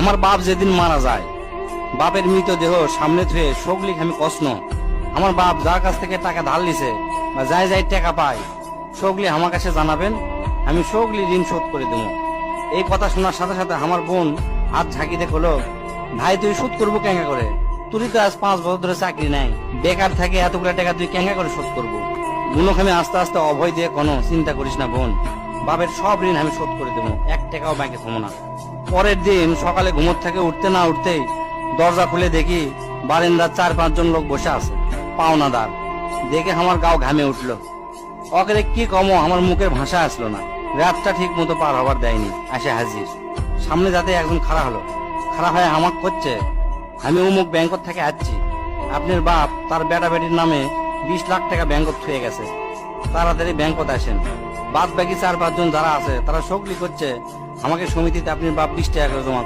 আমার বাপ যেদিন মারা যায়, বাপের মৃতদেহ সামনে থুয়ে সগলিক আমি কষ্ণ। আমার বাপ যার কাছ থেকে টাকা ধার লিছে বা যাই যাই টাকা পায়, সগলি আমার কাছে জানাবেন, আমি সগলি ঋণ শোধ করে দেবো। এই কথা শোনার সাথে সাথে আমার বোন হাত ঝাঁকিতে কলো, ভাই তুই শোধ করবো কেঙ্গা করে? তুই তো আজ 5 বছর ধরে চাকরি নাই, বেকার থাকে এতগুলো টাকা তুই কেঙ্গা করে শোধ করবো? বুনক আমি আস্তে আস্তে অভয় দিয়ে কোনো চিন্তা করিস না বোন, বাপের সব ঋণ আমি শোধ করে দেবো, 1 টাকাও ব্যাংকে থমো না। পরের দিন সকালে ঘুমোর থেকে উঠতে না উঠতেই দরজা খুলে দেখি বারান্দার 4-5 জন লোক বসে আছে, পাওনাদার। দেখে আমার গাও ঘামে উঠলো। অকেরে কি কমো, আমার মুখের ভাষা আসলো না। রাতটা ঠিক মতো পার হবার দেয়নি, আসে হাজির। সামনে যাতে একজন খাড়া হলো, খাড়া হয়ে আমাক করছে, আমি অমুক ব্যাংকত থেকে আসছি, আপনার বাপ তার বেটা বেটির নামে 20 লাখ টাকা ব্যাংকত থুয়ে গেছে, তাড়াতাড়ি ব্যাংকত আসেন। বাদ বাকি 4-5 জন যারা আছে তারা সকলি করছে আমাকে সমিতিতে আপনার বাপ 20 টাকা করে জমা